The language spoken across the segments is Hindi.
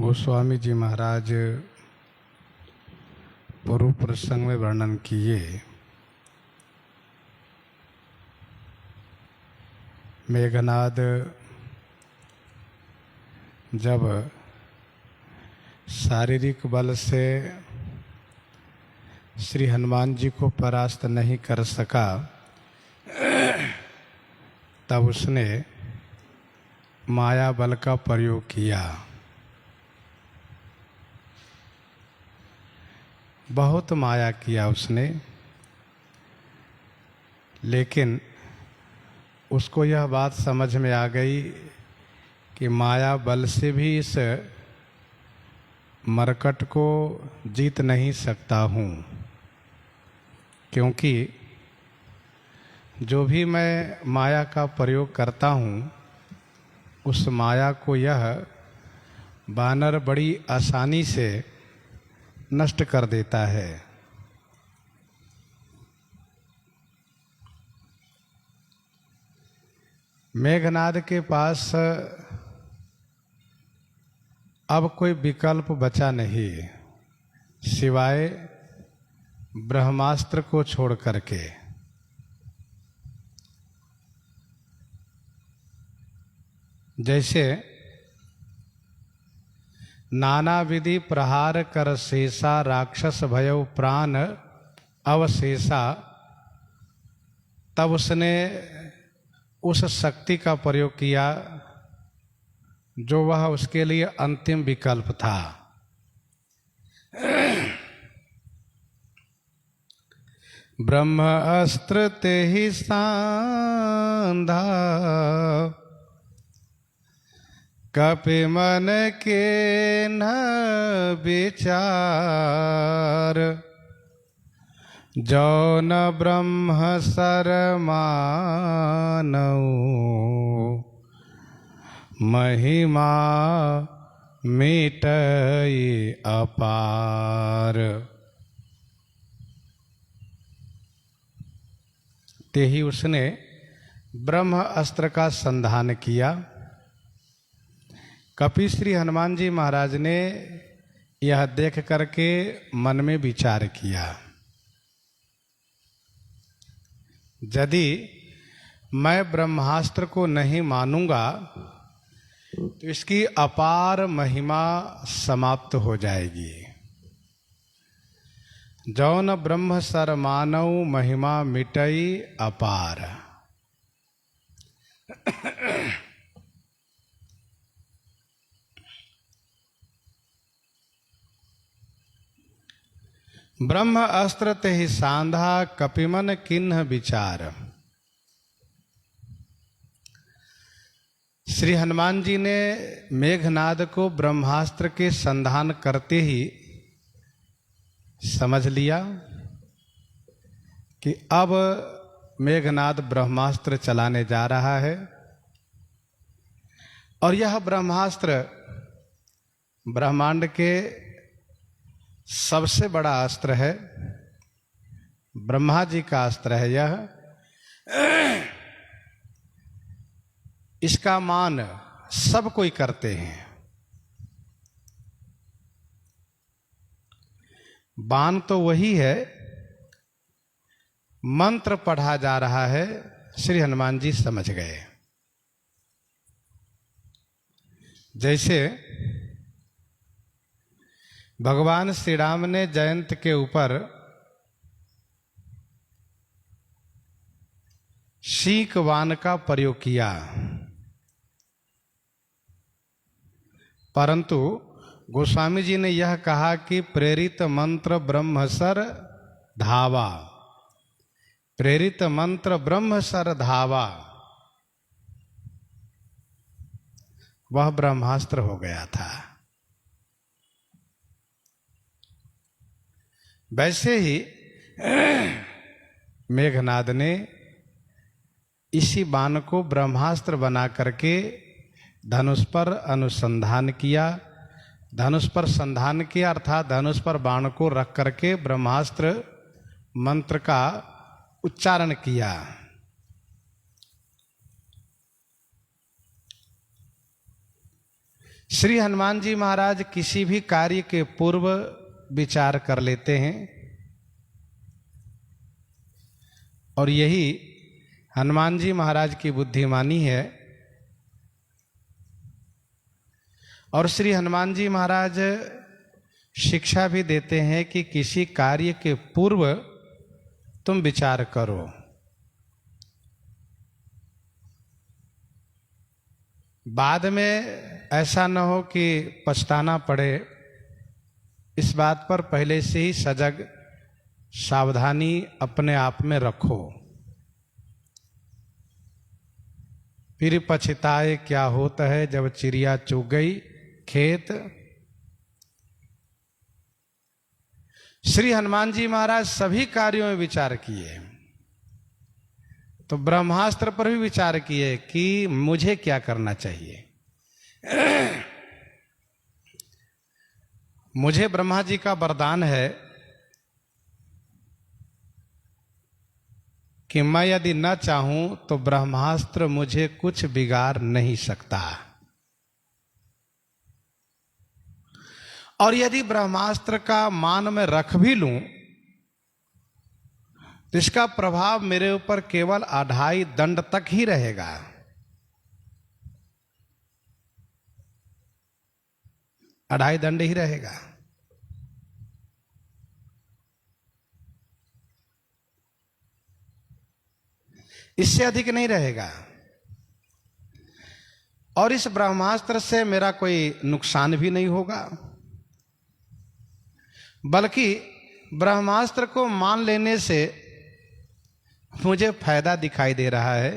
गोस्वामी जी महाराज पूर्व प्रसंग में वर्णन किए मेघनाद जब शारीरिक बल से श्री हनुमान जी को परास्त नहीं कर सका, तब उसने माया बल का प्रयोग किया। बहुत माया किया उसने, लेकिन उसको यह बात समझ में आ गई कि माया बल से भी इस मरकट को जीत नहीं सकता हूँ, क्योंकि जो भी मैं माया का प्रयोग करता हूँ उस माया को यह बानर बड़ी आसानी से नष्ट कर देता है। मेघनाद के पास अब कोई विकल्प बचा नहीं सिवाय ब्रह्मास्त्र को छोड़ करके। जैसे नाना विधि प्रहार कर शेषा, राक्षस भयउ प्राण अवशेषा, तब उसने उस शक्ति का प्रयोग किया जो वह उसके लिए अंतिम विकल्प था। ब्रह्म अस्त्र ते ही सांधा, कपि मन के न विचार, जो न ब्रह्म सर मानऊ, महिमा मिटई अपार। ते ही उसने ब्रह्म अस्त्र का संधान किया। कपि श्री हनुमान जी महाराज ने यह देख करके मन में विचार किया, यदि मैं ब्रह्मास्त्र को नहीं मानूंगा तो इसकी अपार महिमा समाप्त हो जाएगी। जौन ब्रह्म सर मानव, महिमा मिटई अपार। ब्रह्म अस्त्र ते ही सांधा, कपिमन किन्ह विचार। श्री हनुमान जी ने मेघनाद को ब्रह्मास्त्र के संधान करते ही समझ लिया कि अब मेघनाद ब्रह्मास्त्र चलाने जा रहा है, और यह ब्रह्मास्त्र ब्रह्मांड के सबसे बड़ा अस्त्र है, ब्रह्मा जी का अस्त्र है यह। इसका मान सब कोई करते हैं। बाण तो वही है, मंत्र पढ़ा जा रहा है, श्री हनुमान जी समझ गए। जैसे भगवान श्री राम ने जयंत के ऊपर शीक बाण का प्रयोग किया, परंतु गोस्वामी जी ने यह कहा कि प्रेरित मंत्र ब्रह्मसर धावा, प्रेरित मंत्र ब्रह्मसर धावा, वह ब्रह्मास्त्र हो गया था। वैसे ही मेघनाद ने इसी बाण को ब्रह्मास्त्र बना करके धनुष पर अनुसंधान किया। धनुष पर संधान किया अर्थात धनुष पर बाण को रख करके ब्रह्मास्त्र मंत्र का उच्चारण किया। श्री हनुमान जी महाराज किसी भी कार्य के पूर्व विचार कर लेते हैं और यही हनुमान जी महाराज की बुद्धिमानी है। और श्री हनुमान जी महाराज शिक्षा भी देते हैं कि किसी कार्य के पूर्व तुम विचार करो। बाद में ऐसा न हो कि पछताना पड़े, इस बात पर पहले से ही सजग सावधानी अपने आप में रखो। फिर पछताए क्या होता है जब चिड़िया चुग गई खेत। श्री हनुमान जी महाराज सभी कार्यों में विचार किए, तो ब्रह्मास्त्र पर भी विचार किए कि मुझे क्या करना चाहिए। मुझे ब्रह्मा जी का वरदान है कि मैं यदि न चाहूं तो ब्रह्मास्त्र मुझे कुछ बिगाड़ नहीं सकता, और यदि ब्रह्मास्त्र का मान में रख भी लूं तो इसका प्रभाव मेरे ऊपर केवल 2.5 दंड तक ही रहेगा। अढ़ाई दंड ही रहेगा। इससे अधिक नहीं रहेगा। और इस ब्रह्मास्त्र से मेरा कोई नुकसान भी नहीं होगा, बल्कि ब्रह्मास्त्र को मान लेने से मुझे फायदा दिखाई दे रहा है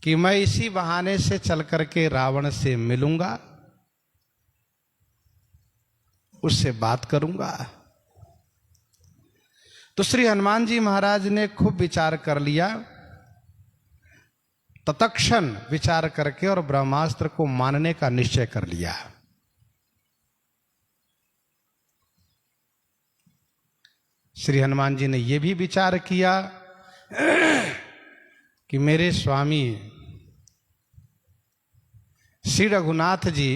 कि मैं इसी बहाने से चल करके रावण से मिलूंगा, उससे बात करूंगा। तो श्री हनुमान जी महाराज ने खूब विचार कर लिया, तत्क्षण विचार करके और ब्रह्मास्त्र को मानने का निश्चय कर लिया। श्री हनुमान जी ने यह भी विचार किया कि मेरे स्वामी श्री रघुनाथ जी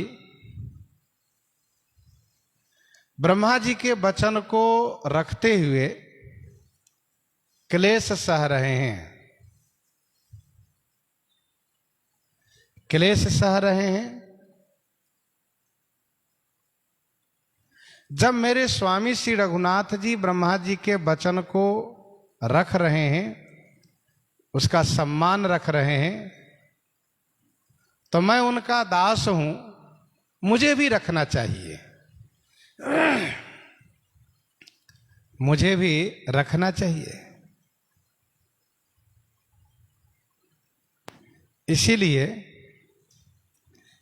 ब्रह्मा जी के वचन को रखते हुए क्लेश सह रहे हैं, क्लेश सह रहे हैं। जब मेरे स्वामी श्री रघुनाथ जी ब्रह्मा जी के वचन को रख रहे हैं, उसका सम्मान रख रहे हैं, तो मैं उनका दास हूं, मुझे भी रखना चाहिए, मुझे भी रखना चाहिए। इसीलिए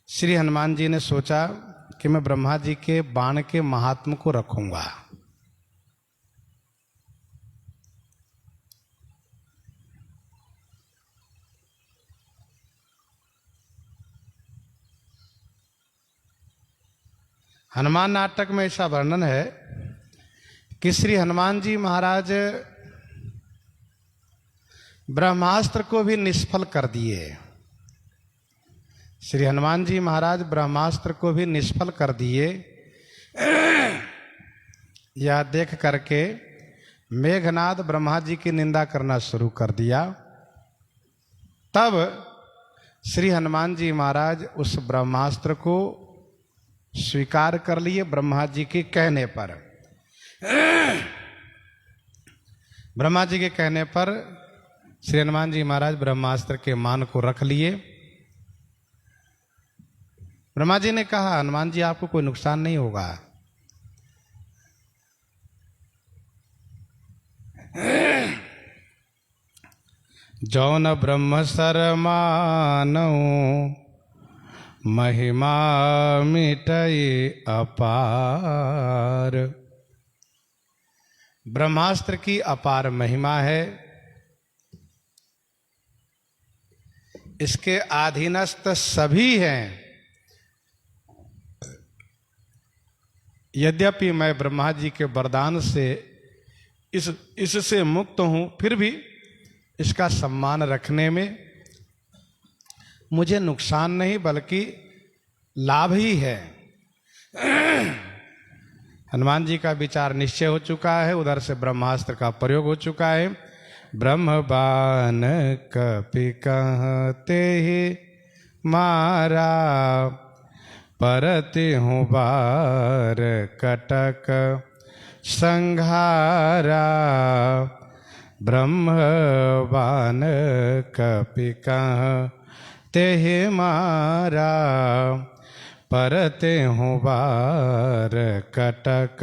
श्री हनुमान जी ने सोचा कि मैं ब्रह्मा जी के बाण के महात्म को रखूंगा। हनुमान नाटक में ऐसा वर्णन है कि श्री हनुमान जी महाराज ब्रह्मास्त्र को भी निष्फल कर दिए। श्री हनुमान जी महाराज ब्रह्मास्त्र को भी निष्फल कर दिए। यह देख करके मेघनाद ब्रह्मा जी की निंदा करना शुरू कर दिया। तब श्री हनुमान जी महाराज उस ब्रह्मास्त्र को स्वीकार कर लिए ब्रह्मा जी के कहने पर। ब्रह्मा जी के कहने पर श्री हनुमान जी महाराज ब्रह्मास्त्र के मान को रख लिए। ब्रह्मा जी ने कहा, हनुमान जी आपको कोई नुकसान नहीं होगा। जौन ब्रह्म सरमानौ महिमा मिटई अपार। ब्रह्मास्त्र की अपार महिमा है, इसके अधीनस्थ सभी हैं। यद्यपि मैं ब्रह्मा जी के वरदान से इससे मुक्त हूं, फिर भी इसका सम्मान रखने में मुझे नुकसान नहीं बल्कि लाभ ही है। हनुमान जी का विचार निश्चय हो चुका है, उधर से ब्रह्मास्त्र का प्रयोग हो चुका है। ब्रह्म बाण कपि कहते ही मारा, परति हूँ बार कटक संघारा। ब्रह्म बाण कपि कहते ही मारा, परते हूँ बार कटक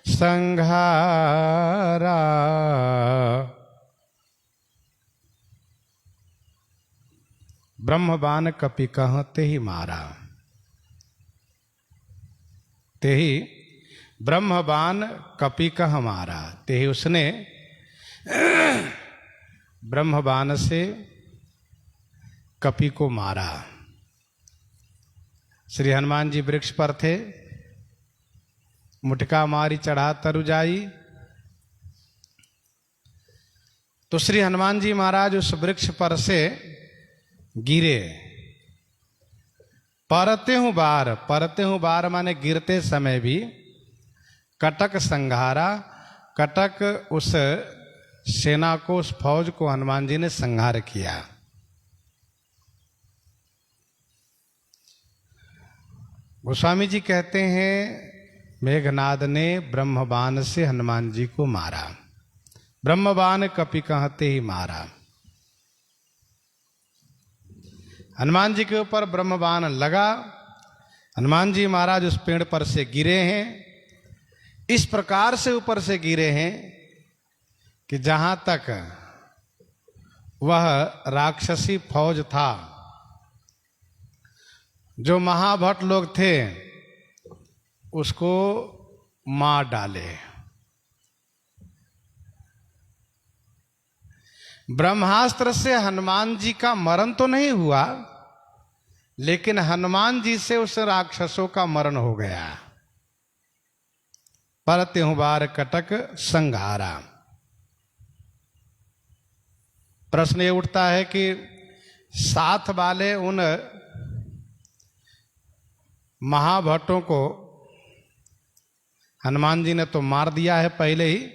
संघारा। ब्रह्मबाण कपि कहते ही मारा, ते ही ब्रह्मबाण कपि कह मारा, ते ही उसने ब्रह्मबाण से कपि को मारा। श्री हनुमान जी वृक्ष पर थे, मुटका मारी चढ़ा तरु जाई। तो श्री हनुमान जी महाराज उस वृक्ष पर से गिरे। परते हूं बार, परते हूं बार माने गिरते समय भी। कटक संघारा, कटक उस सेना को, उस फौज को हनुमान जी ने संहार किया। गोस्वामी जी कहते हैं मेघनाद ने ब्रह्मबाण से हनुमान जी को मारा। ब्रह्मबाण कपि कहते ही मारा। हनुमान जी के ऊपर ब्रह्मबाण लगा। हनुमान जी महाराज उस पेड़ पर से गिरे हैं। इस प्रकार से ऊपर से गिरे हैं कि जहां तक वह राक्षसी फौज था, जो महाभट लोग थे, उसको मार डाले। ब्रह्मास्त्र से हनुमान जी का मरण तो नहीं हुआ, लेकिन हनुमान जी से उस राक्षसों का मरण हो गया। परते हूं बार कटक संघारा। प्रश्न ये उठता है कि साथ वाले उन महाभट्टों को हनुमान जी ने तो मार दिया है पहले ही,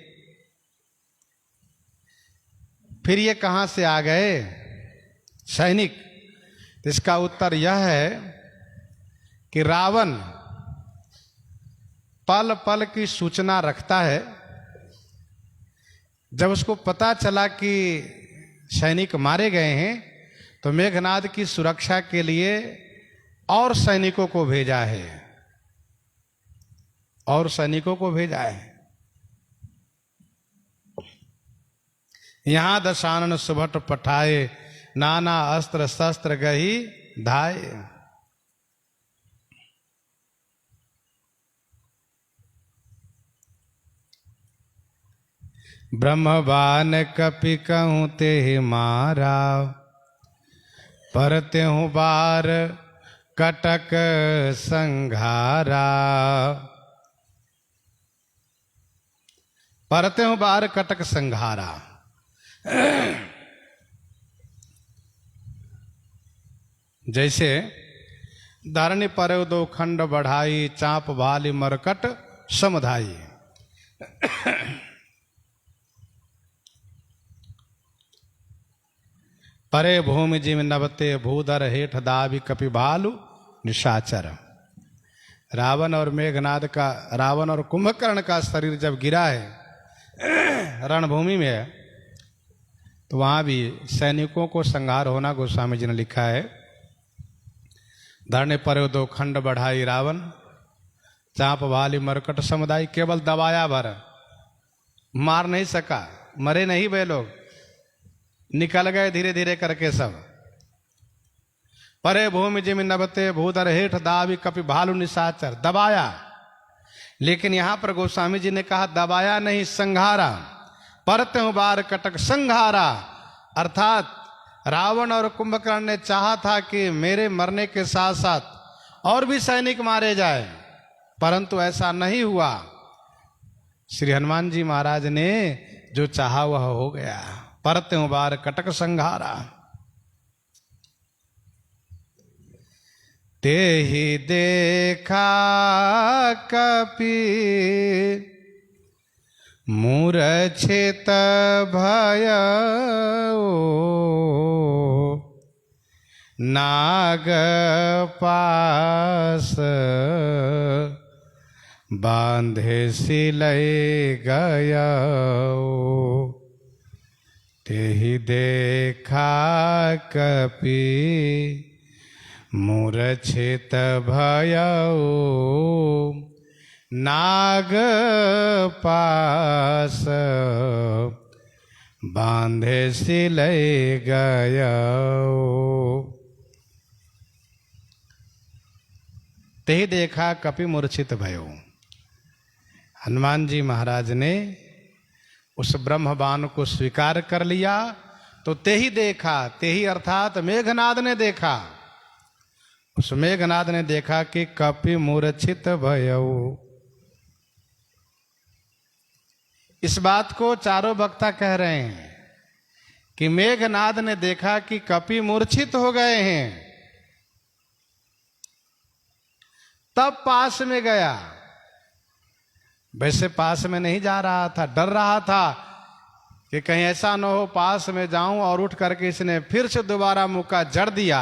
फिर ये कहां से आ गए सैनिक? तो इसका उत्तर यह है कि रावण पल पल की सूचना रखता है। जब उसको पता चला कि सैनिक मारे गए हैं, तो मेघनाद की सुरक्षा के लिए और सैनिकों को भेजा है, और सैनिकों को भेजा है। यहां दशानन सुभट पठाए, नाना अस्त्र शस्त्र गही धाये। ब्रह्मबाण कपि कहूं ते मारा, परते हूं बार कटक संघारा। परते हूं बार कटक संघारा। जैसे धरणी पर दो खंड बढ़ाई, चाप भाली मरकट समधाई। परे भूमि जिम नबते भूधर हेठ दाबी कपि भालु निशाचर। रावण और मेघनाद का, रावण और कुंभकर्ण का शरीर जब गिरा है रणभूमि में, तो वहां भी सैनिकों को संहार होना गोस्वामी जी ने लिखा है। धरने पर दो खंड बढ़ाई रावण, चाप भाली मरकट समुदाय। केवल दबाया भर, मार नहीं सका, मरे नहीं वे लोग, निकल गए धीरे धीरे करके सब। परे भूमि जिम नबते भूधर हेठ दाबी कपि भालु निशाचर। दबाया, लेकिन यहां पर गोस्वामी जी ने कहा दबाया नहीं, संघारा। परते हूं बार कटक संघारा, अर्थात रावण और कुंभकर्ण ने चाहा था कि मेरे मरने के साथ साथ और भी सैनिक मारे जाए, परंतु ऐसा नहीं हुआ। श्री हनुमान जी महाराज ने जो चाहा वह हो गया। परते हूं बार कटक संघारा। तेहि देखा कपि मूर्छित भयउ, नाग पास बांधे सिलै गयउ। तेहि देखा कपि मूर्छित भयउ, नाग पास बांधे सिलै गयउ। तेहि देखा कपि मूर्छित भयउ। हनुमान जी महाराज ने उस ब्रह्मबाण को स्वीकार कर लिया। तो तेहि देखा, तेहि अर्थात मेघनाद ने देखा। उस मेघनाद ने देखा कि कपि मूर्छित भयउ। इस बात को चारों वक्ता कह रहे हैं कि मेघनाद ने देखा कि कपि मूर्छित हो गए हैं। तब पास में गया। वैसे पास में नहीं जा रहा था, डर रहा था कि कहीं ऐसा न हो पास में जाऊं और उठ करके इसने फिर से दोबारा मुक्का जड़ दिया,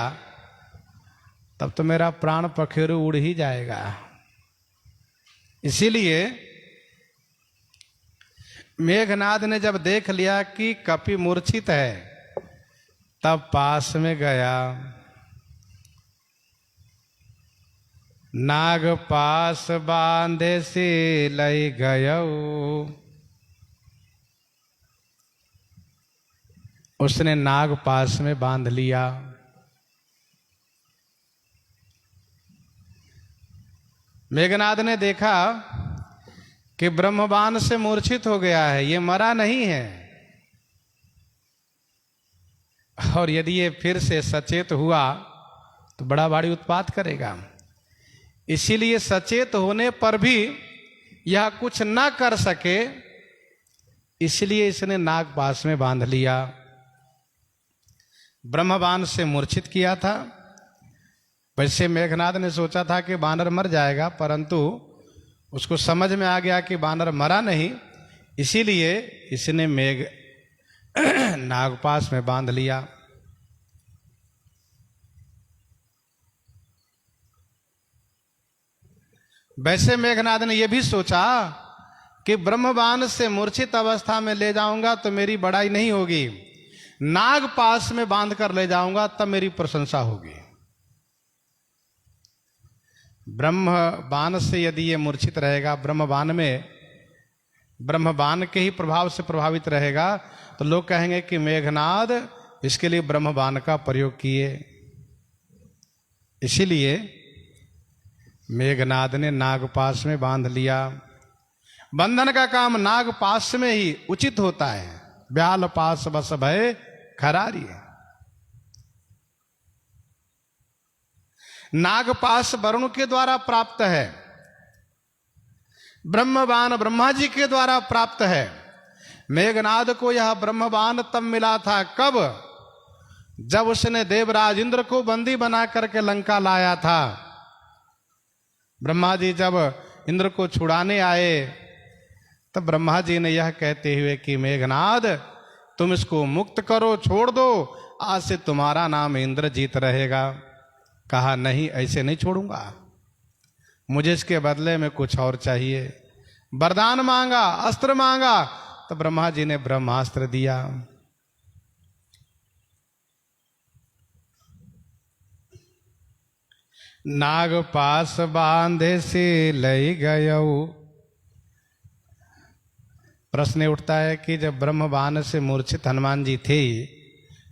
तब तो मेरा प्राण पखेरु उड़ ही जाएगा। इसीलिए मेघनाद ने जब देख लिया कि कपि मूर्छित है, तब पास में गया। नाग पास बांधे सिलै गयउ। उसने नाग पास में बांध लिया। मेघनाद ने देखा कि ब्रह्मबाण से मूर्छित हो गया है, ये मरा नहीं है, और यदि ये फिर से सचेत हुआ तो बड़ा भारी उत्पात करेगा। इसीलिए सचेत होने पर भी यह कुछ न कर सके, इसलिए इसने नाग पास में बांध लिया। ब्रह्मबाण से मूर्छित किया था। वैसे मेघनाद ने सोचा था कि बानर मर जाएगा, परंतु उसको समझ में आ गया कि बानर मरा नहीं, इसीलिए इसने मेघ नागपास में बांध लिया। वैसे मेघनाद ने यह भी सोचा कि ब्रह्मबाण से मूर्छित अवस्था में ले जाऊंगा तो मेरी बड़ाई नहीं होगी, नाग पास में बांध कर ले जाऊंगा तब मेरी प्रशंसा होगी। ब्रह्मबाण से यदि ये मूर्छित रहेगा, ब्रह्मबाण के ही प्रभाव से प्रभावित रहेगा, तो लोग कहेंगे कि मेघनाद इसके लिए ब्रह्मबाण का प्रयोग किए। इसीलिए मेघनाद ने नागपाश में बांध लिया। बंधन का काम नागपाश में ही उचित होता है। ब्याल पास बस भय खरारी। नागपाश वरुण के द्वारा प्राप्त है, ब्रह्मबाण ब्रह्मा जी के द्वारा प्राप्त है। मेघनाद को यह ब्रह्मबाण तब मिला था, कब? जब उसने देवराज इंद्र को बंदी बना करके लंका लाया था। ब्रह्मा जी जब इंद्र को छुड़ाने आए, तब ब्रह्मा जी ने यह कहते हुए कि मेघनाद तुम इसको मुक्त करो, छोड़ दो, आज से तुम्हारा नाम इंद्रजीत रहेगा। कहा नहीं, ऐसे नहीं छोड़ूंगा, मुझे इसके बदले में कुछ और चाहिए। वरदान मांगा, अस्त्र मांगा, तो ब्रह्मा जी ने ब्रह्मास्त्र दिया। नाग पास बांधे से लई गयऊ। प्रश्न उठता है कि जब ब्रह्मबाण से मूर्छित हनुमान जी थे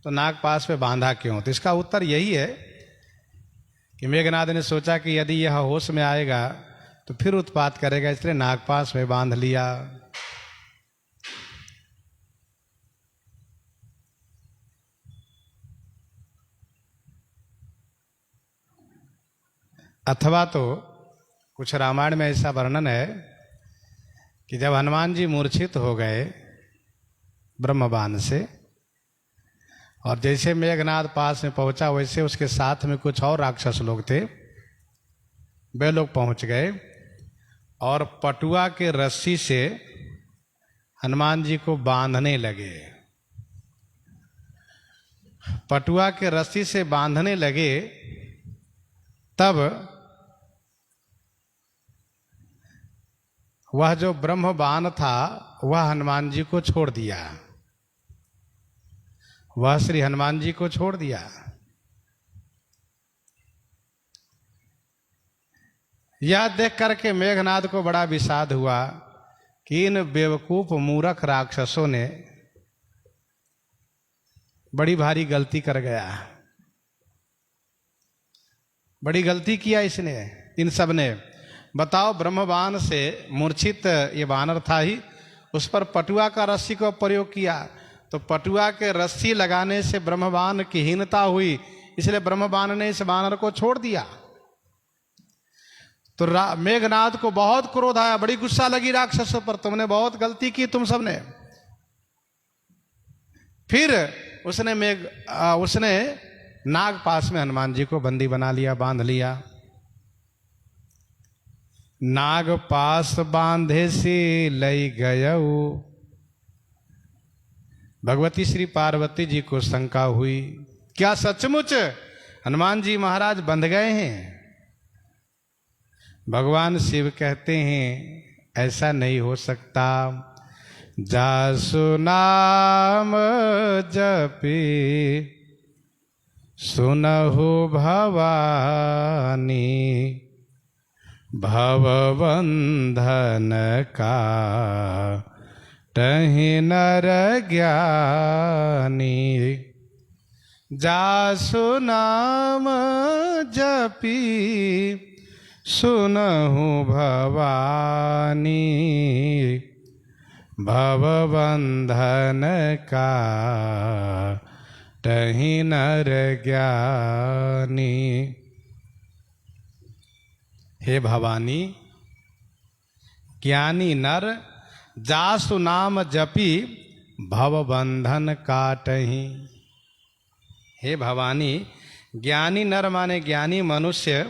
तो नाग पास पे बांधा क्यों? तो इसका उत्तर यही है कि मेघनाद ने सोचा कि यदि यह होश में आएगा तो फिर उत्पात करेगा, इसलिए नागपाश में बांध लिया। अथवा तो कुछ रामायण में ऐसा वर्णन है कि जब हनुमान जी मूर्छित हो गए ब्रह्मबाण से, और जैसे मेघनाद पास में पहुंचा, वैसे उसके साथ में कुछ और राक्षस लोग थे, वे लोग पहुंच गए और पटुआ के रस्सी से हनुमान जी को बांधने लगे। पटुआ के रस्सी से बांधने लगे, तब वह जो ब्रह्मबाण था वह हनुमान जी को छोड़ दिया, वह श्री हनुमान जी को छोड़ दिया। यह देख करके मेघनाद को बड़ा विषाद हुआ कि इन बेवकूफ मूर्ख राक्षसों ने बड़ी भारी गलती कर गया, बड़ी गलती किया इसने, इन सब ने। बताओ, ब्रह्मबाण से मूर्छित ये वानर था ही, उस पर पटुआ का रस्सी को प्रयोग किया, तो पटुआ के रस्सी लगाने से ब्रह्मबाण की हीनता हुई, इसलिए ब्रह्मबाण ने इस वानर को छोड़ दिया। तो मेघनाद को बहुत क्रोध आया, बड़ी गुस्सा लगी राक्षसों पर, तुमने बहुत गलती की तुम सबने। फिर उसने नाग पास में हनुमान जी को बंदी बना लिया, बांध लिया। नाग पास बांधे से लई गयऊ। भगवती श्री पार्वती जी को शंका हुई, क्या सचमुच हनुमान जी महाराज बंध गए हैं? भगवान शिव कहते हैं ऐसा नहीं हो सकता। जासु नाम जपी सुनहु भवानी, भवबंधन का टहि नर ज्ञानी। जासु नाम जपी सुनहु भवानी, भवबंधन का टहि नर ज्ञानी। हे भवानी, ज्ञानी नर जासु नाम जपी भवबंधन काटहि। हे भवानी, ज्ञानी नर माने ज्ञानी मनुष्य,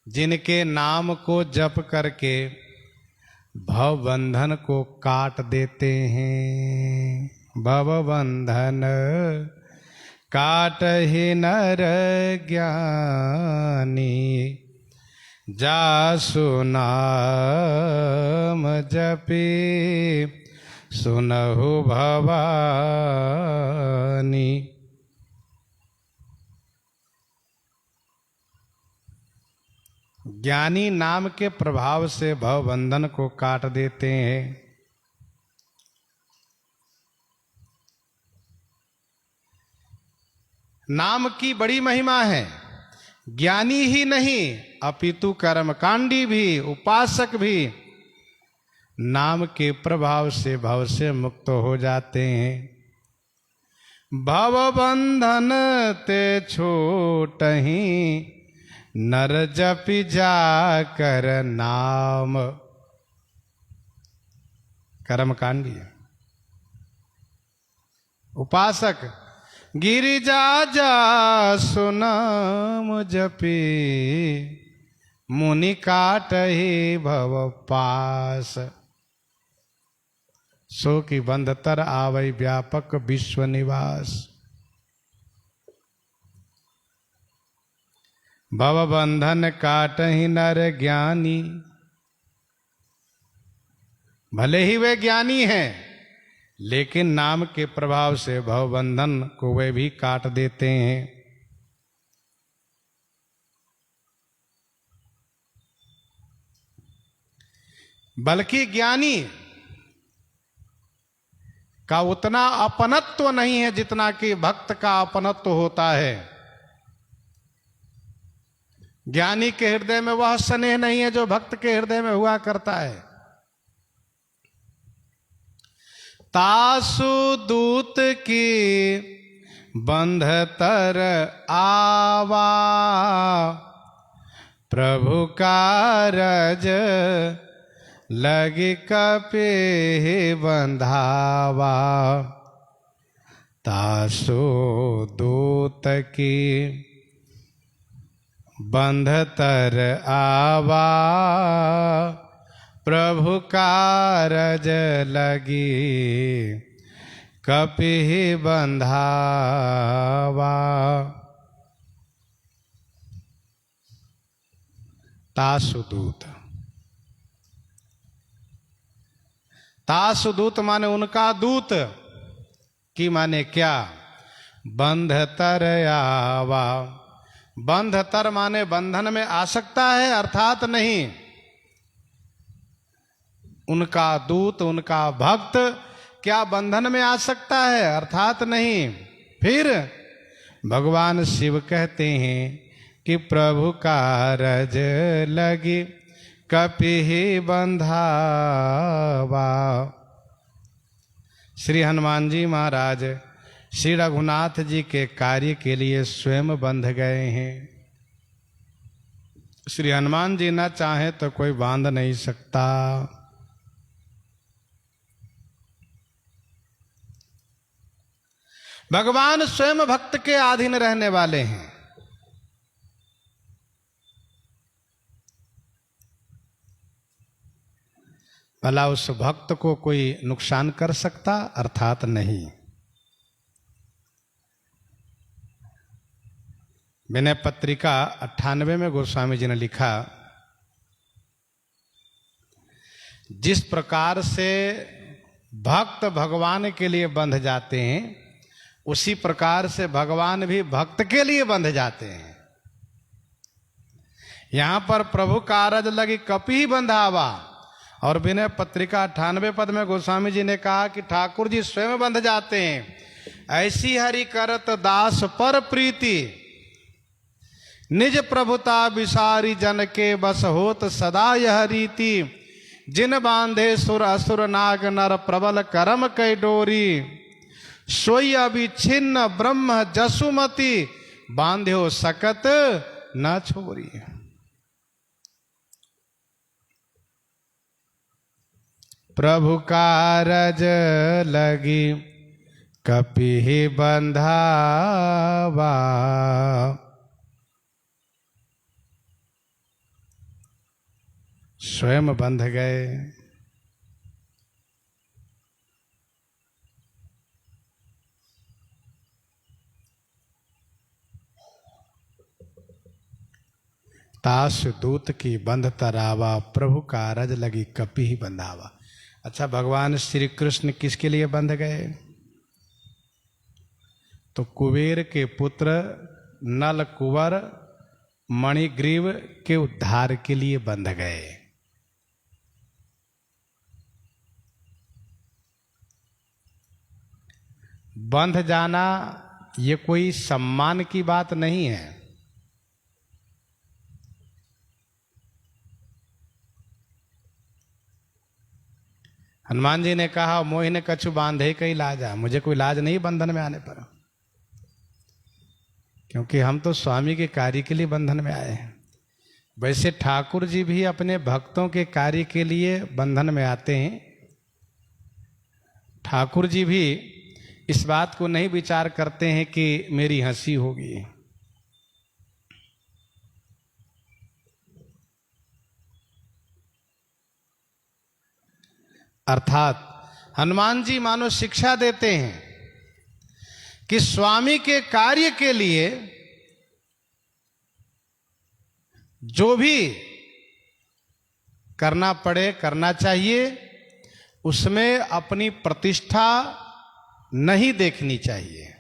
जिनके नाम को जप करके भव बंधन को काट देते हैं। भव बंधन काट ही नर ज्ञानी, जासु नाम जपी सुनहु भवानी। ज्ञानी नाम के प्रभाव से भव बंधन को काट देते हैं। नाम की बड़ी महिमा है। ज्ञानी ही नहीं अपितु कर्मकांडी भी, उपासक भी नाम के प्रभाव से भव से मुक्त हो जाते हैं। भव बंधन ते छूटहि, नर जपि जाकर नाम। कर्मकांडी उपासक गिरिजा जासु नाम जपी, मुनि काटहि भव पास। सो की बंधतर आवै व्यापक विश्व निवास। भव बंधन काटहि नर ज्ञानी। भले ही वे ज्ञानी हैं, लेकिन नाम के प्रभाव से भव बंधन को वे भी काट देते हैं। बल्कि ज्ञानी का उतना अपनत्व नहीं है जितना कि भक्त का अपनत्व होता है। ज्ञानी के हृदय में वह स्नेह नहीं है जो भक्त के हृदय में हुआ करता है। तासु दूत की बंधतर आवा, प्रभु कारज लगी कपि बंधावा। तासु दूत की बंध तर आवा प्रभु कारज लगी कपिहि बंधावा। तासुदूत, तासुदूत माने उनका दूत, की माने क्या? बंध तर आवा। बंध तर माने बंधन में आ सकता है, अर्थात नहीं। उनका दूत, उनका भक्त क्या बंधन में आ सकता है? अर्थात नहीं। फिर भगवान शिव कहते हैं कि प्रभु कारज लगी कपिहि बंधावा। श्री हनुमान जी महाराज श्री रघुनाथ जी के कार्य के लिए स्वयं बंध गए हैं। श्री हनुमान जी न चाहे तो कोई बांध नहीं सकता। भगवान स्वयं भक्त के अधीन रहने वाले हैं। भला उस भक्त को कोई नुकसान कर सकता? अर्थात नहीं। विनय पत्रिका 98 में गोस्वामी जी ने लिखा, जिस प्रकार से भक्त भगवान के लिए बंध जाते हैं, उसी प्रकार से भगवान भी भक्त के लिए बंध जाते हैं। यहां पर प्रभु कारज लगी कपिहि बंधावा, और विनय पत्रिका 98 पद में गोस्वामी जी ने कहा कि ठाकुर जी स्वयं बंध जाते हैं। ऐसी हरि करत दास पर प्रीति, निज प्रभुता विसारी जन के बस होत सदा यह रीति। जिन बांधे सुर असुर नाग नर प्रबल करम कै डोरी, सोई अभिछिन्न ब्रह्म जसुमति, बांध्यो सकत न छोरी। प्रभु कारज लगी कपिहि बंधावा। स्वयं बंध गए। तास दूत की बंध तरावा, प्रभु कारज लगी कपिहि बंधावा। अच्छा, भगवान श्री कृष्ण किसके लिए बंध गए? तो कुबेर के पुत्र नल कुंवर मणिग्रीव के उद्धार के लिए बंध गए। बंध जाना ये कोई सम्मान की बात नहीं है। हनुमान जी ने कहा, मोहिने कछु बांधे कई लाजा। मुझे कोई लाज नहीं बंधन में आने पर, क्योंकि हम तो स्वामी के कार्य के लिए बंधन में आए हैं। वैसे ठाकुर जी भी अपने भक्तों के कार्य के लिए बंधन में आते हैं। ठाकुर जी भी इस बात को नहीं विचार करते हैं कि मेरी हंसी होगी। अर्थात हनुमान जी मानो शिक्षा देते हैं कि स्वामी के कार्य के लिए जो भी करना पड़े करना चाहिए, उसमें अपनी प्रतिष्ठा नहीं देखनी चाहिए।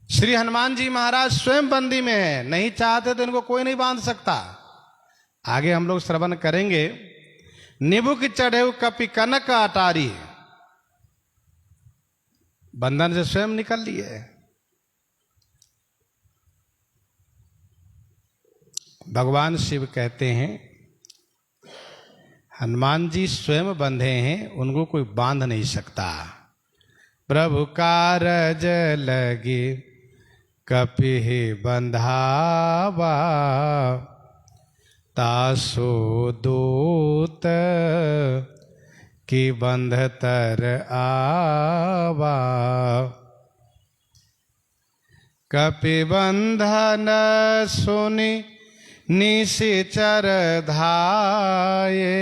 श्री हनुमान जी महाराज स्वयं बंदी में है, नहीं चाहते तो इनको कोई नहीं बांध सकता। आगे हम लोग श्रवण करेंगे। निबुक चढ़े कपि कनक अटारी, बंधन से स्वयं निकल लिए। भगवान शिव कहते हैं हनुमान जी स्वयं बंधे हैं, उनको कोई बांध नहीं सकता। प्रभु कारज लगी कपिहि बंधावा, तासो दूत कि बंध तर आवा। कपिबंधन सुनि निशिचर धाये।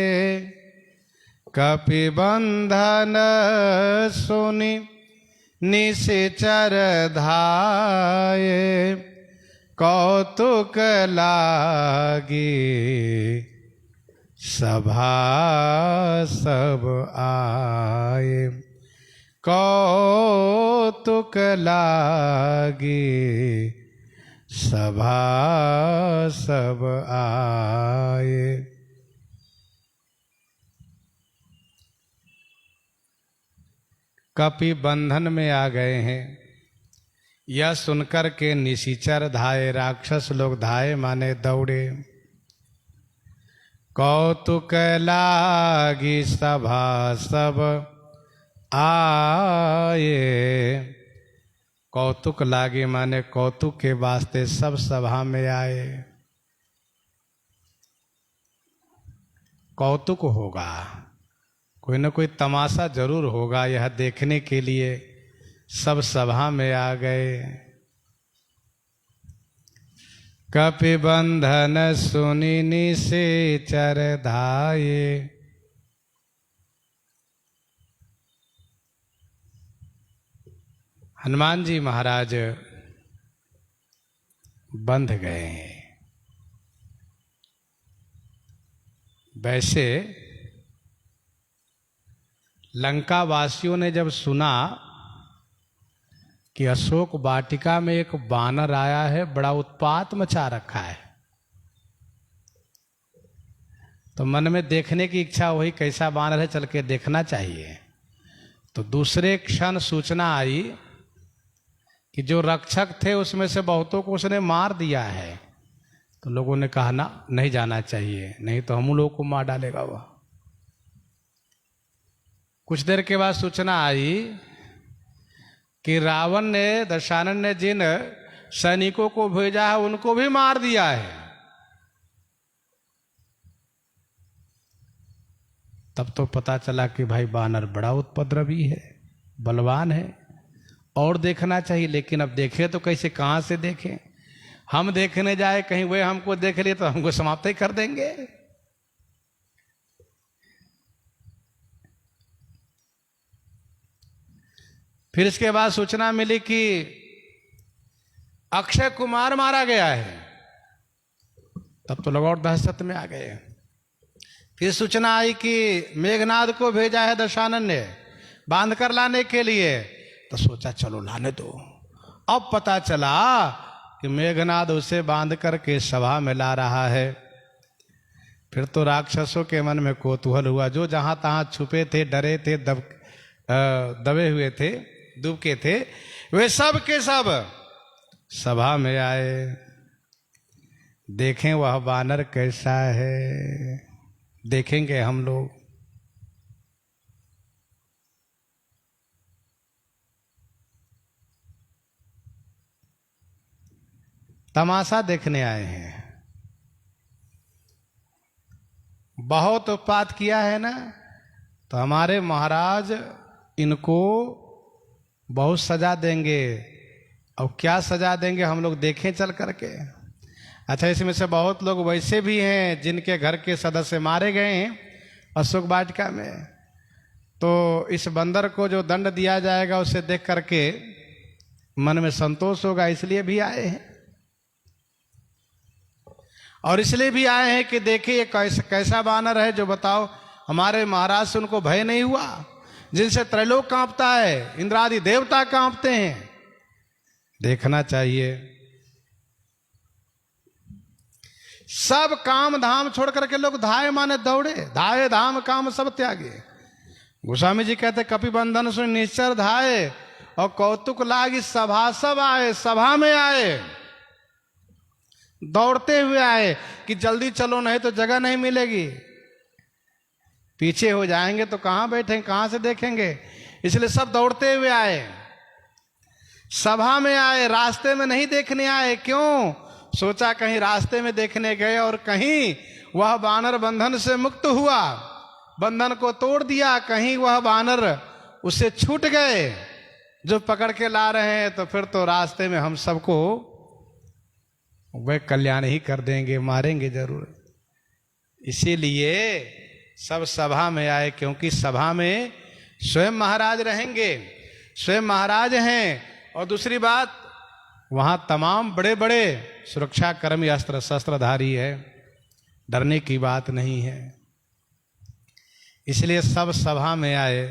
कपिबंधन सुनि निशिचर धाये। कौतुक लागी सभा सब आए। कौतुक लागी सभा सब आए। कपि बंधन में आ गए हैं, यह सुनकर के निशिचर धाये, राक्षस लोग धाये माने दौड़े। कौतुक लागी सभा सब आए। कौतुक लागे माने कौतुक के वास्ते सब सभा में आए। कौतुक होगा, कोई ना कोई तमाशा जरूर होगा, यह देखने के लिए सब सभा में आ गए। कपिबंधन सुनि निशिचर धाये। हनुमान जी महाराज बंध गए हैं। वैसे लंका वासियों ने जब सुना कि अशोक वाटिका में एक बानर आया है, बड़ा उत्पात मचा रखा है, तो मन में देखने की इच्छा हुई कैसा बानर है, चल के देखना चाहिए। तो दूसरे क्षण सूचना आई कि जो रक्षक थे उसमें से बहुतों को उसने मार दिया है। तो लोगों ने कहा ना, नहीं जाना चाहिए, नहीं तो हम लोगों को मार डालेगा वह। कुछ देर के बाद सूचना आई कि रावण ने, दशानन ने जिन सैनिकों को भेजा है उनको भी मार दिया है। तब तो पता चला कि भाई बानर बड़ा उपद्रवी है, बलवान है, और देखना चाहिए। लेकिन अब देखे तो कैसे, कहां से देखें? हम देखने जाए कहीं वे हमको देख लिए तो हमको समाप्त ही कर देंगे। फिर इसके बाद सूचना मिली कि अक्षय कुमार मारा गया है। तब तो लोग और दहशत में आ गए। फिर सूचना आई कि मेघनाद को भेजा है दशानन ने बांध कर लाने के लिए। तो सोचा चलो लाने दो। अब पता चला कि मेघनाद उसे बांध करके सभा में ला रहा है। फिर तो राक्षसों के मन में कौतूहल हुआ, जो जहां तहां छुपे थे, डरे थे, दबे हुए थे, दुबके थे, वे सब के सब सभा में आए। देखें वह बानर कैसा है, देखेंगे हम लोग। तमाशा देखने आए हैं। बहुत उत्पात किया है ना, तो हमारे महाराज इनको बहुत सजा देंगे। और क्या सजा देंगे हम लोग देखें चल करके। अच्छा, इसमें से बहुत लोग वैसे भी हैं जिनके घर के सदस्य मारे गए हैं अशोक वाटिका में। तो इस बंदर को जो दंड दिया जाएगा उसे देख करके मन में संतोष होगा, इसलिए भी आए हैं। और इसलिए भी आए हैं कि देखिए ये कैसा बानर है जो बताओ हमारे महाराज से उनको भय नहीं हुआ, जिनसे त्रैलोक कांपता है, इंद्रादि देवता कांपते हैं। देखना चाहिए। सब काम धाम छोड़ करके लोग धाये माने दौड़े, धाये धाम काम सब त्यागे। गोस्वामी जी कहते कपिबंधन सुन निश्चर धाये और कौतुक लागी सभा सब आए। सभा में आए, दौड़ते हुए आए कि जल्दी चलो नहीं तो जगह नहीं मिलेगी, पीछे हो जाएंगे तो कहां बैठेंगे, कहां से देखेंगे। इसलिए सब दौड़ते हुए आए, सभा में आए, रास्ते में नहीं देखने आए। क्यों? सोचा कहीं रास्ते में देखने गए और कहीं वह बानर बंधन से मुक्त हुआ, बंधन को तोड़ दिया, कहीं वह वानर उससे छूट गए जो पकड़ के ला रहे हैं, तो फिर तो रास्ते में हम सबको वह कल्याण ही कर देंगे, मारेंगे जरूर। इसीलिए सब सभा में आए, क्योंकि सभा में स्वयं महाराज रहेंगे, स्वयं महाराज हैं। और दूसरी बात, वहां तमाम बड़े बड़े सुरक्षा कर्मी अस्त्र शस्त्रधारी है, डरने की बात नहीं है। इसलिए सब सभा में आए,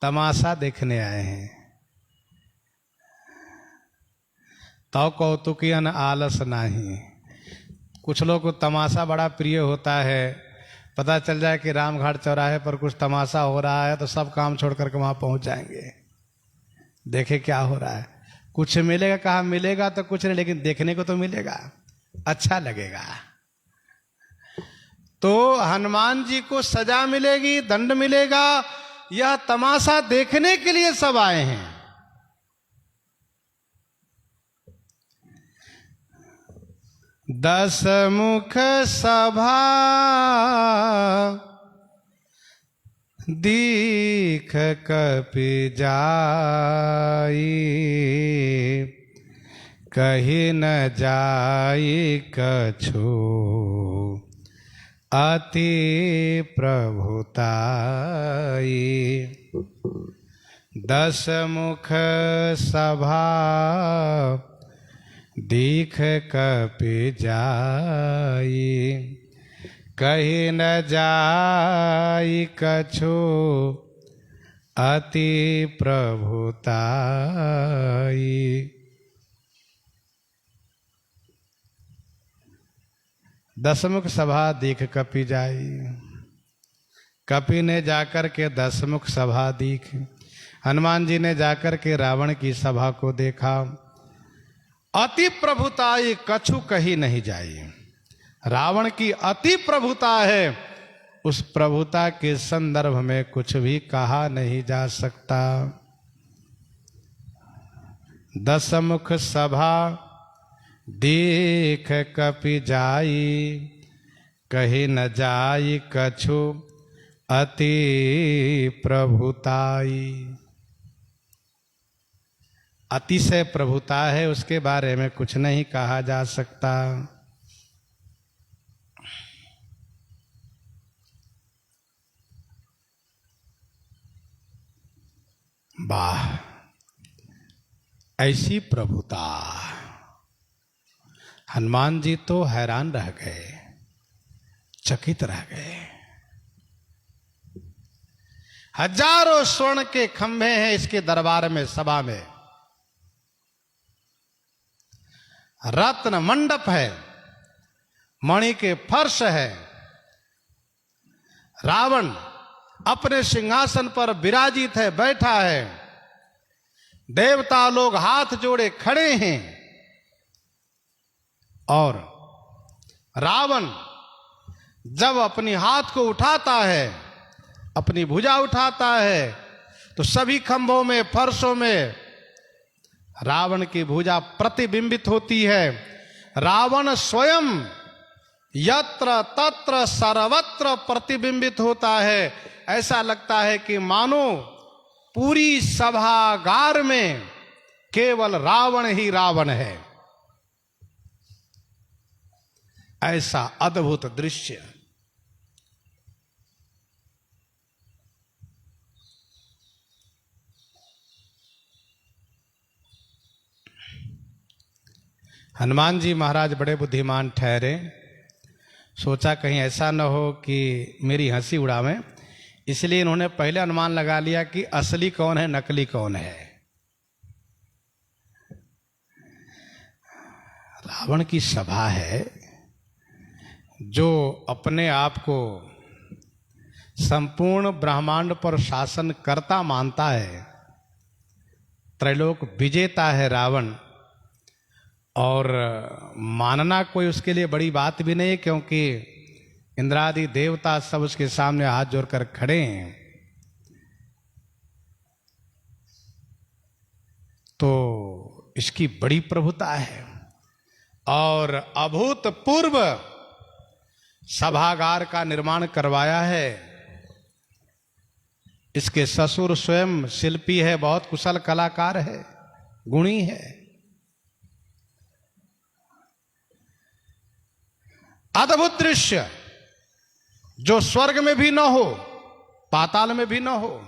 तमाशा देखने आए हैं। तो कौतुकियन आलस नाही। कुछ लोग को तमाशा बड़ा प्रिय होता है। पता चल जाए कि रामघाट चौराहे पर कुछ तमाशा हो रहा है तो सब काम छोड़ करके वहां पहुंच जाएंगे, देखे क्या हो रहा है। कुछ मिलेगा, कहा मिलेगा तो कुछ नहीं, लेकिन देखने को तो मिलेगा, अच्छा लगेगा। तो हनुमान जी को सजा मिलेगी, दंड मिलेगा, यह तमाशा देखने के लिए सब आए हैं। दस मुख सभा दीख कपि जाई, कही न जाई कछु अति प्रभुताई। दस मुख सभा दीख कपि जाई, कही न जाई कछु अति प्रभुताई। दसमुख सभा दीख कपि जाई। कपि ने जाकर के दसमुख सभा दीख, हनुमान जी ने जाकर के रावण की सभा को देखा। अति प्रभुताई कछु कही नहीं जाई। रावण की अति प्रभुता है, उस प्रभुता के संदर्भ में कुछ भी कहा नहीं जा सकता। दसमुख सभा देख कपि जाई, कही न जाई कछु अति प्रभुताई। अतिशय प्रभुता है, उसके बारे में कुछ नहीं कहा जा सकता। वाह, ऐसी प्रभुता। हनुमान जी तो हैरान रह गए, चकित रह गए। हजारों स्वर्ण के खंभे हैं इसके दरबार में, सभा में। रत्न मंडप है, मणि के फर्श है। रावण अपने सिंहासन पर विराजित है, बैठा है। देवता लोग हाथ जोड़े खड़े हैं। और रावण जब अपनी हाथ को उठाता है, अपनी भुजा उठाता है, तो सभी खंभों में, फर्शों में रावण की भुजा प्रतिबिंबित होती है। रावण स्वयं यत्र तत्र सर्वत्र प्रतिबिंबित होता है। ऐसा लगता है कि मानो पूरी सभागार में केवल रावण ही रावण है। ऐसा अद्भुत दृश्य। हनुमान जी महाराज बड़े बुद्धिमान ठहरे। सोचा कहीं ऐसा न हो कि मेरी हंसी उड़ावें, इसलिए इन्होंने पहले अनुमान लगा लिया कि असली कौन है, नकली कौन है। रावण की सभा है, जो अपने आप को संपूर्ण ब्रह्मांड पर शासन करता मानता है, त्रैलोक विजेता है रावण। और मानना कोई उसके लिए बड़ी बात भी नहीं, क्योंकि इंद्रादि देवता सब उसके सामने हाथ जोड़कर खड़े हैं। तो इसकी बड़ी प्रभुता है। और अभूतपूर्व सभागार का निर्माण करवाया है। इसके ससुर स्वयं शिल्पी है, बहुत कुशल कलाकार है, गुणी है। अद्भुत दृश्य जो स्वर्ग में भी न हो, पाताल में भी न हो।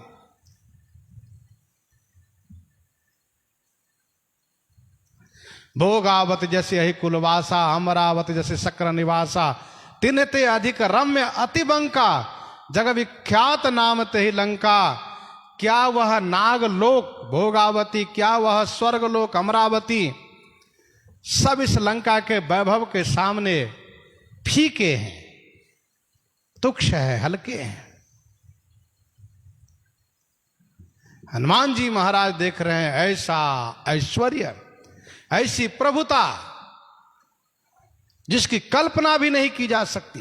भोगावत जैसे ही कुलवासा, अमरावत जैसे शक्र निवासा, तिनते अधिक रम्य अतिबंका, जग विख्यात नाम तेहि लंका। क्या वह नागलोक भोगावती, क्या वह स्वर्गलोक अमरावती, सब इस लंका के वैभव के सामने फीके हैं, तुक्ष है, हल्के हैं। हनुमान जी महाराज देख रहे हैं ऐसा ऐश्वर्य, ऐसी प्रभुता जिसकी कल्पना भी नहीं की जा सकती।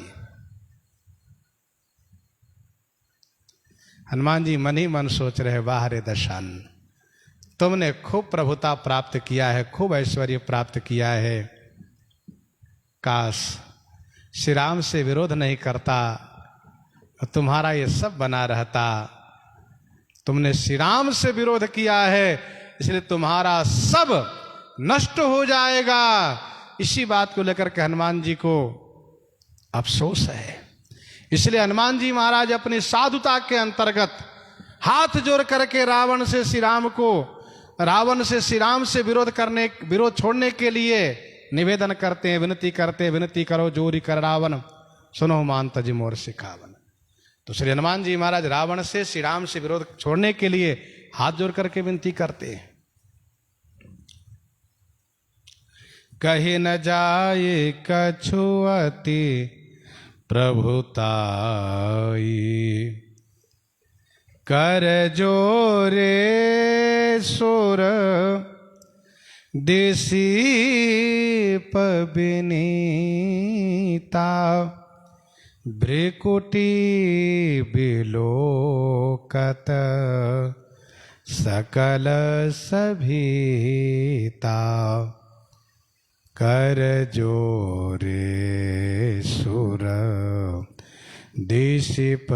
हनुमान जी मन ही मन सोच रहे, वाह रे दशान, तुमने खूब प्रभुता प्राप्त किया है, खूब ऐश्वर्य प्राप्त किया है। काश श्री राम से विरोध नहीं करता तो तुम्हारा ये सब बना रहता। तुमने श्री राम से विरोध किया है, इसलिए तुम्हारा सब नष्ट हो जाएगा। इसी बात को लेकर के हनुमान जी को अफसोस है। इसलिए हनुमान जी महाराज अपनी साधुता के अंतर्गत हाथ जोड़ करके रावण से श्री राम से विरोध छोड़ने के लिए निवेदन करते हैं, विनती करते हैं, विनती करो जोरी कर रावण, सुनो मान तज मोर सिखावन। तो श्री हनुमान जी महाराज रावण से श्री राम से विरोध छोड़ने के लिए हाथ जोड़ करके विनती करते हैं। कही न जाए कछुअति प्रभुताई, कर जोरे सुर देसी पबिनीता, भ्रिकुटी बिलोकत सकल सभीता, कर जोरे सुर दिशिप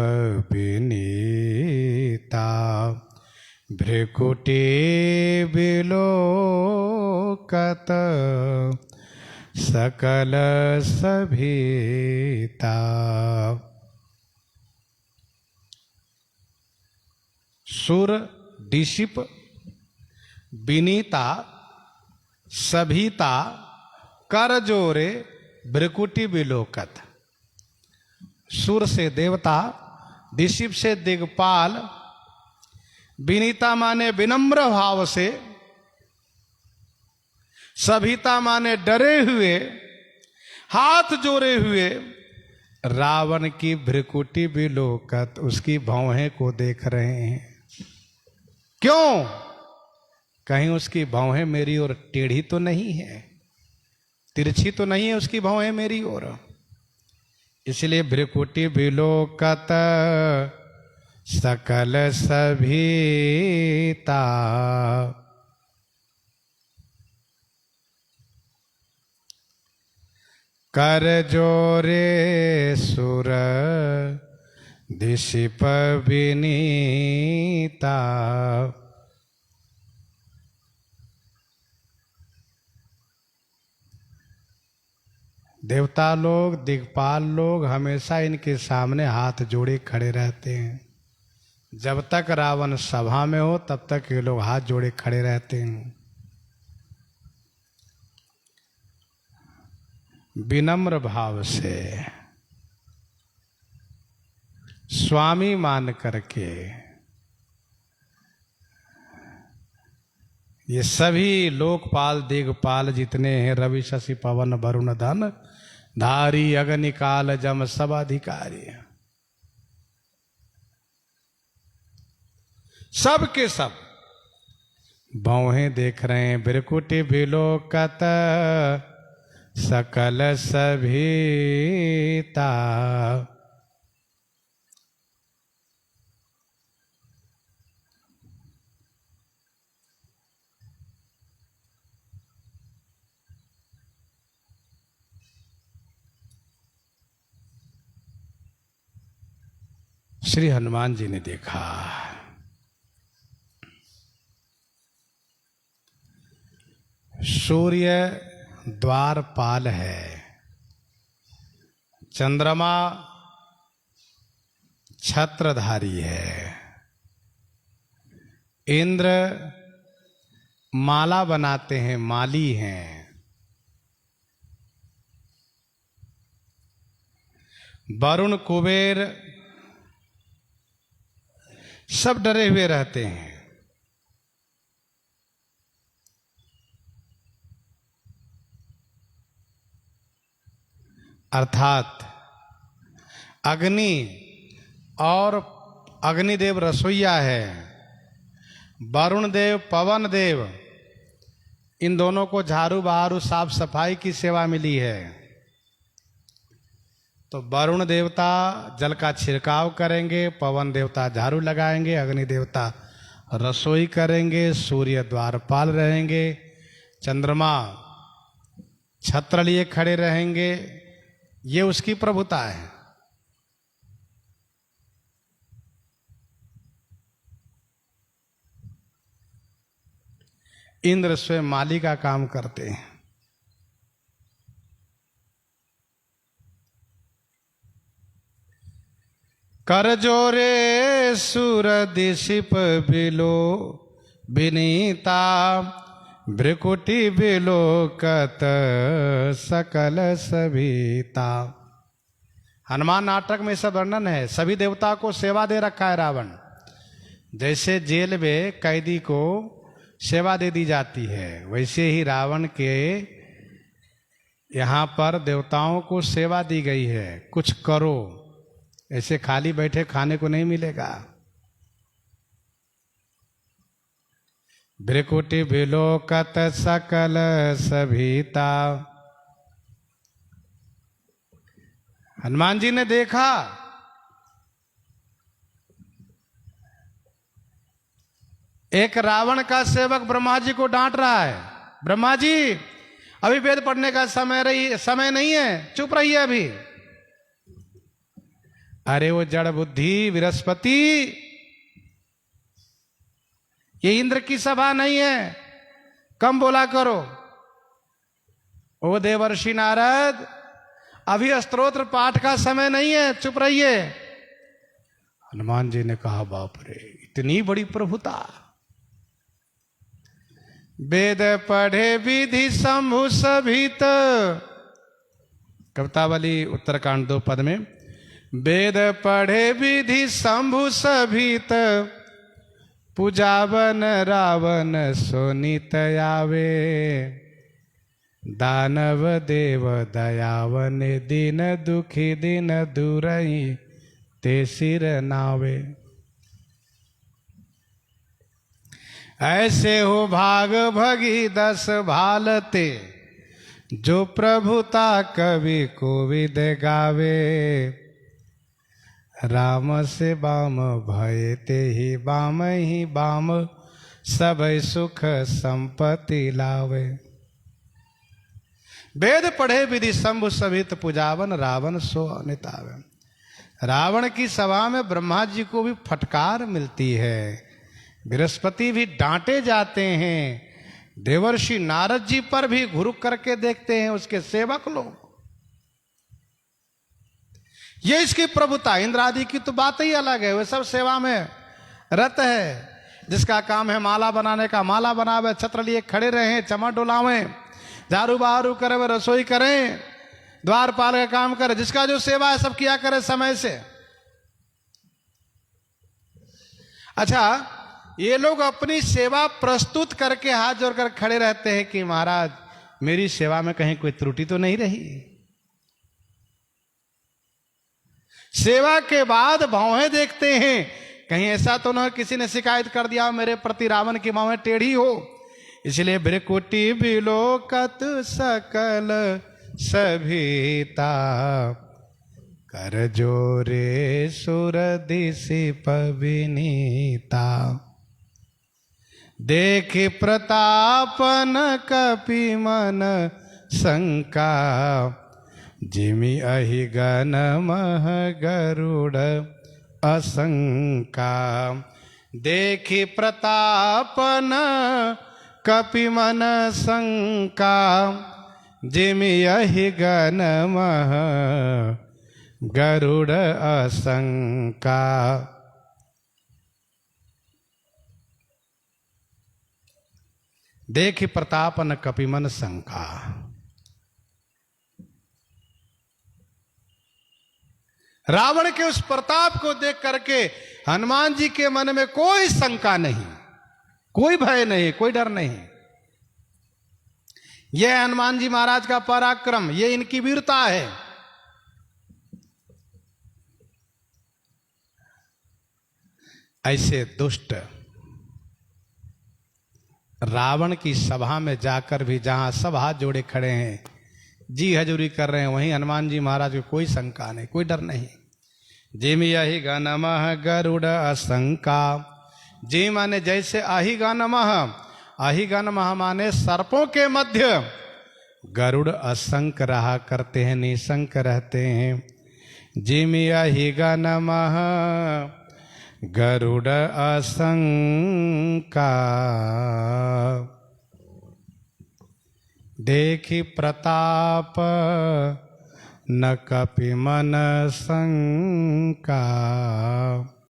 विनीता, भ्रिकुटी बिलोकत सकल सभीता। सुर दिशिप विनीता सभीता, कर जोरे भ्रिकुटी बिलोकत। सुर से देवता, दिशिप से दिग्पाल, विनीता माने विनम्र भाव से, सभीता माने डरे हुए, हाथ जोड़े हुए रावण की भ्रिकुटी बिलोकत, उसकी भौहें को देख रहे हैं। क्यों? कहीं उसकी भौहें मेरी ओर टेढ़ी तो नहीं है, तिरछी तो नहीं है उसकी भौहें मेरी ओर। इसलिए भ्रिकुटी बिलोकत सकल सभीता, कर जोरे सुर दिशिप विनीता। देवता लोग, दिग्पाल लोग हमेशा इनके सामने हाथ जोड़े खड़े रहते हैं। जब तक रावण सभा में हो तब तक ये लोग हाथ जोड़े खड़े रहते हैं, विनम्र भाव से, स्वामी मान करके। ये सभी लोकपाल दिग्पाल जितने हैं, रवि शशि पवन वरुण धन धारी अग्निकाल जम सब अधिकारी, सब के सब भौहें देख रहे हैं। भ्रिकुटी बिलोकत सकल सभीता, श्री हनुमान जी ने देखा सूर्य द्वारपाल है, चंद्रमा छत्रधारी है, इंद्र माला बनाते हैं, माली हैं, वरुण कुबेर सब डरे हुए रहते हैं। अर्थात अग्नि और अग्निदेव रसोईया है, वरुण देव पवन देव, इन दोनों को झाड़ू बहारू साफ सफाई की सेवा मिली है। तो वरुण देवता जल का छिड़काव करेंगे, पवन देवता झाड़ू लगाएंगे, अग्नि देवता रसोई करेंगे, सूर्य द्वारपाल रहेंगे, चंद्रमा छत्र लिए खड़े रहेंगे। ये उसकी प्रभुता है। इंद्र स्वयं माली का काम करते हैं। कर जोरे सुर दिशिप बिलो विनीता, भ्रिकुटी बिलोकत सकल सभीता। हनुमान नाटक में सब वर्णन है। सभी देवता को सेवा दे रखा है रावण। जैसे जेल में कैदी को सेवा दे दी जाती है, वैसे ही रावण के यहाँ पर देवताओं को सेवा दी गई है। कुछ करो, ऐसे खाली बैठे खाने को नहीं मिलेगा। भ्रिकुटी बिलोकत सकल सभीता। हनुमान जी ने देखा एक रावण का सेवक ब्रह्मा जी को डांट रहा है। ब्रह्मा जी, अभी वेद पढ़ने का समय नहीं है, चुप रहिए अभी। अरे वो जड़ बुद्धि बृहस्पति, ये इंद्र की सभा नहीं है, कम बोला करो। ओ देवर्षि नारद, अभी स्तोत्र पाठ का समय नहीं है, चुप रहिए। हनुमान जी ने कहा, बाप रे, इतनी बड़ी प्रभुता। वेद पढ़े विधि शंभु सभित, कवितावली उत्तरकांड 2 पद में, वेद पढ़े विधि शंभु सभित, पूजावन रावण सोनित आवे, दानव देव दयावन दिन दुखी दिन दूरही ते सिर नावे। ऐसे हो भाग भगी 10 भालते, जो प्रभुता कवि कोविद गावे, राम से बाम भय ते ही बाम सब सुख संपत्ति लावे। वेद पढ़े विधि शंभु सभित, पूजावन रावण सो अनितावे। रावण की सभा में ब्रह्मा जी को भी फटकार मिलती है, बृहस्पति भी डांटे जाते हैं, देवर्षि नारद जी पर भी घुरुक करके देखते हैं उसके सेवक लोग। ये इसकी प्रभुता। इंद्र आदि की तो बात ही अलग है, वे सब सेवा में रत है। जिसका काम है माला बनाने का, माला बनावे, छत्र लिए खड़े रहे, चमर डोलावे, झाड़ू बहारू करे, वे रसोई करें, द्वारपाल का काम करे। जिसका जो सेवा है सब किया करे समय से। अच्छा, ये लोग अपनी सेवा प्रस्तुत करके हाथ जोड़कर खड़े रहते हैं कि महाराज, मेरी सेवा में कहीं कोई त्रुटि तो नहीं रही। सेवा के बाद भौहें देखते हैं, कहीं ऐसा तो न किसी ने शिकायत कर दिया मेरे प्रति, रावण की भौहें टेढ़ी हो। इसलिए भ्रिकुटी बिलोकत सकल सभीता, कर जोरे सुर दिशिप विनीता। देख प्रतापन कपि मन शंका, जिमि अहि गण मह गरुड़ असंका। देखि प्रतापन कपि मन शंका, जिम यहि गण मह गरुड़ असंका। देखि प्रतापन कपि मन शंका। रावण के उस प्रताप को देख करके हनुमान जी के मन में कोई शंका नहीं, कोई भय नहीं, कोई डर नहीं। यह हनुमान जी महाराज का पराक्रम, यह इनकी वीरता है। ऐसे दुष्ट रावण की सभा में जाकर भी, जहां सब हाथ जोड़े खड़े हैं, जी हजूरी कर रहे हैं, वहीं हनुमान जी महाराज को कोई शंका नहीं, कोई डर नहीं। जिम यही गणमः गरुड़ असंका। जी माने जैसे अहि गणमः, अहि गणमः माने सर्पों के मध्य गरुड़ असंक रहा करते हैं, निशंक रहते हैं। जिम यही गणमः गरुड़ असंका। देखि प्रताप न कपि मन शंका।